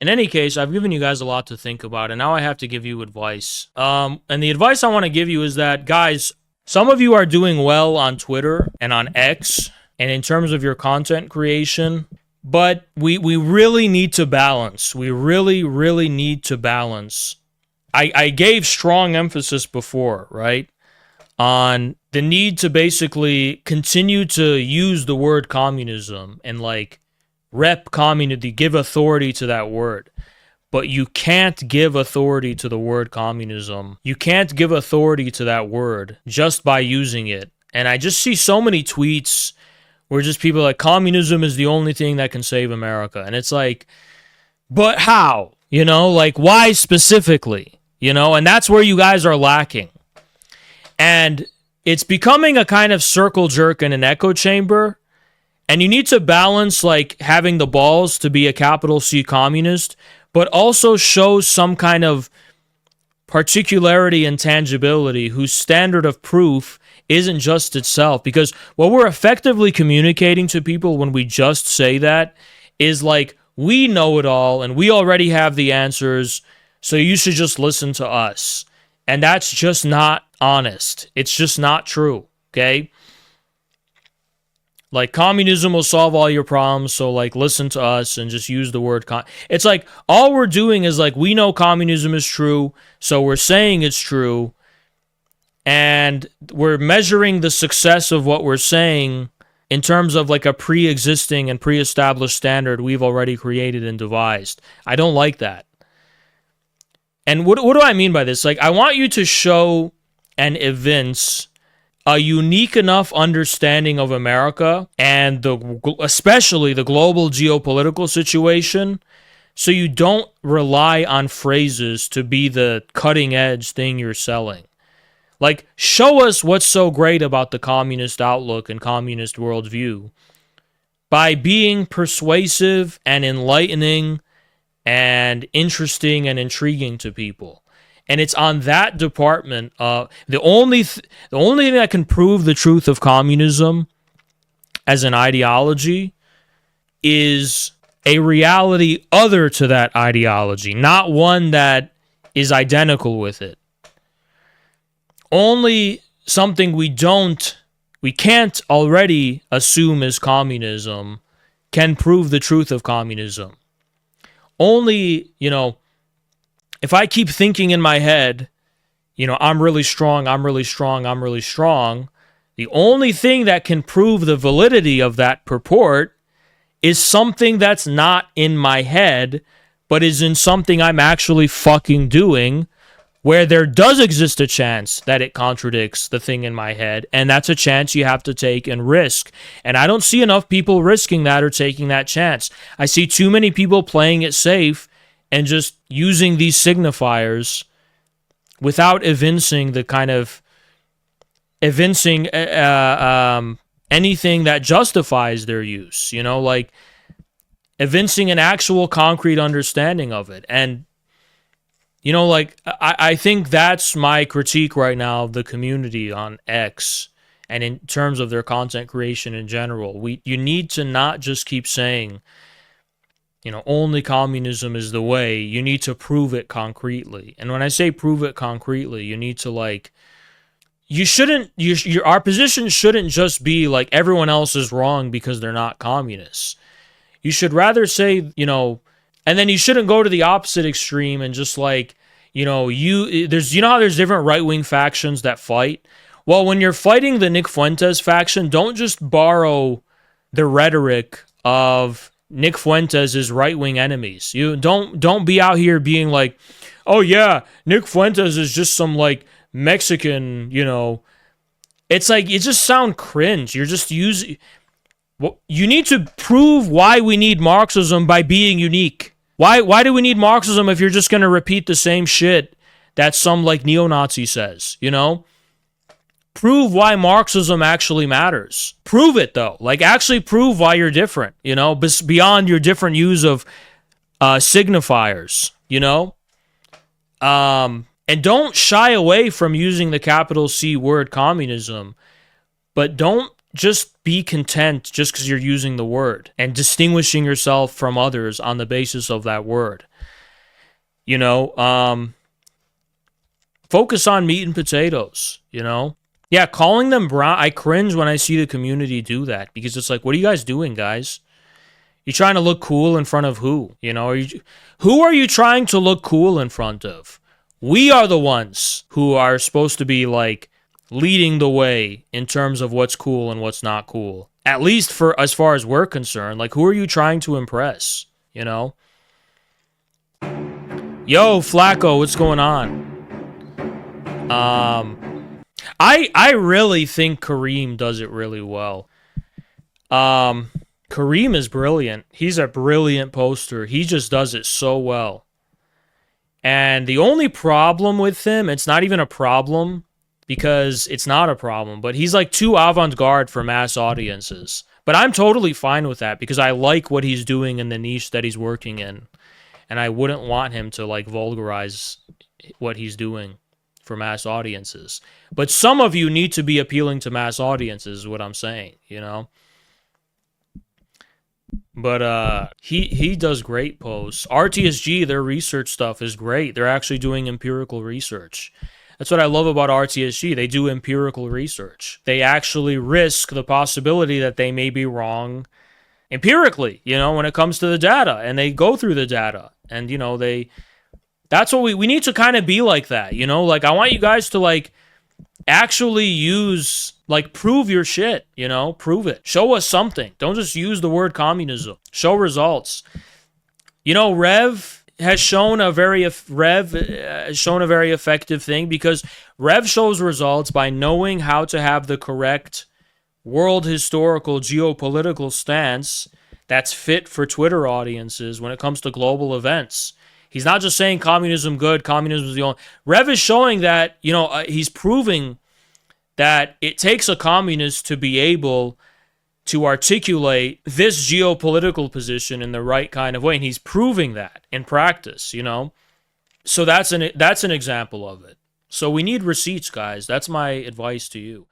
In any case, I've given you guys a lot to think about, and now I have to give you advice. And the advice I want to give you is that, guys, some of you are doing well on Twitter and on X, and in terms of your content creation, but we really need to balance. We really, really need to balance. I gave strong emphasis before, right, on the need to basically continue to use the word communism and, like, rep community, give authority to that word. But you can't give authority to the word communism. You can't give authority to that word just by using it. And I just see so many tweets where just people are like, communism is the only thing that can save America. And it's like, but how? You know, like, why specifically? You know, and that's where you guys are lacking. And it's becoming a kind of circle jerk and an echo chamber. And you need to balance, like, having the balls to be a capital C communist, but also show some kind of particularity and tangibility whose standard of proof isn't just itself. Because what we're effectively communicating to people when we just say that is, like, we know it all and we already have the answers, so you should just listen to us. And that's just not honest. It's just not true, okay? Like, communism will solve all your problems, so, like, listen to us and just use the word it's like, all we're doing is, like, we know communism is true, so we're saying it's true, and we're measuring the success of what we're saying in terms of, like, a pre-existing and pre-established standard we've already created and devised. I don't like that. And what do I mean by this? Like, I want you to show and evince a unique enough understanding of America and especially the global geopolitical situation, so you don't rely on phrases to be the cutting edge thing you're selling. Like, show us what's so great about the communist outlook and communist worldview by being persuasive and enlightening and interesting and intriguing to people. And it's on that department. The only thing that can prove the truth of communism as an ideology is a reality other to that ideology, not one that is identical with it. Only something we can't already assume is communism can prove the truth of communism. Only, you know, if I keep thinking in my head, you know, I'm really strong, I'm really strong, I'm really strong, the only thing that can prove the validity of that purport is something that's not in my head, but is in something I'm actually fucking doing, where there does exist a chance that it contradicts the thing in my head, and that's a chance you have to take and risk. And I don't see enough people risking that or taking that chance. I see too many people playing it safe and just using these signifiers without evincing anything that justifies their use, you know, like evincing an actual concrete understanding of it. And, you know, like, I think that's my critique right now of the community on X and in terms of their content creation in general. You need to not just keep saying, you know, only communism is the way. You need to prove it concretely. And when I say prove it concretely, you need to, like, our position shouldn't just be like everyone else is wrong because they're not communists. You should rather say, you know, and then you shouldn't go to the opposite extreme and just, like, you know, you know how there's different right-wing factions that fight? Well, when you're fighting the Nick Fuentes faction, don't just borrow the rhetoric of Nick Fuentes' right-wing enemies. You don't be out here being like, oh yeah, Nick Fuentes is just some, like, Mexican, you know. It's like, you just sound cringe. You're just using... Well, you need to prove why we need Marxism by being unique. Why do we need Marxism if you're just going to repeat the same shit that some, like, neo-Nazi says, you know? Prove why Marxism actually matters. Prove it, though. Like, actually prove why you're different, you know, beyond your different use of signifiers, you know? And don't shy away from using the capital C word communism, but don't just be content just because you're using the word and distinguishing yourself from others on the basis of that word. You know, focus on meat and potatoes, you know? Yeah, calling them brown, I cringe when I see the community do that because it's like, what are you guys doing, guys? You trying to look cool in front of who? You know, who are you trying to look cool in front of? We are the ones who are supposed to be like leading the way in terms of what's cool and what's not cool. At least for as far as we're concerned. Like, who are you trying to impress? You know? Yo, Flacco, what's going on? I really think Kareem does it really well. Kareem is brilliant. He's a brilliant poster. He just does it so well. And the only problem with him, it's not even a problem because it's not a problem, but he's like too avant-garde for mass audiences. But I'm totally fine with that because I like what he's doing in the niche that he's working in. And I wouldn't want him to like vulgarize what he's doing for mass audiences. But some of you need to be appealing to mass audiences is what I'm saying, you know? But he does great posts. RTSG, their research stuff is great. They're actually doing empirical research. That's what I love about RTSG. They do empirical research. They actually risk the possibility that they may be wrong empirically, you know, when it comes to the data. And they go through the data. And, you know, that's what we need to kind of be like that, you know? Like, I want you guys to, like, actually use, like, prove your shit, you know? Prove it. Show us something. Don't just use the word communism. Show results. You know, Rev has shown a very effective thing because Rev shows results by knowing how to have the correct world historical geopolitical stance that's fit for Twitter audiences when it comes to global events. He's not just saying communism good, communism is the only. Rev is showing that, you know, he's proving that it takes a communist to be able to articulate this geopolitical position in the right kind of way, and he's proving that in practice, you know. So that's an example of it. So we need receipts, guys. That's my advice to you.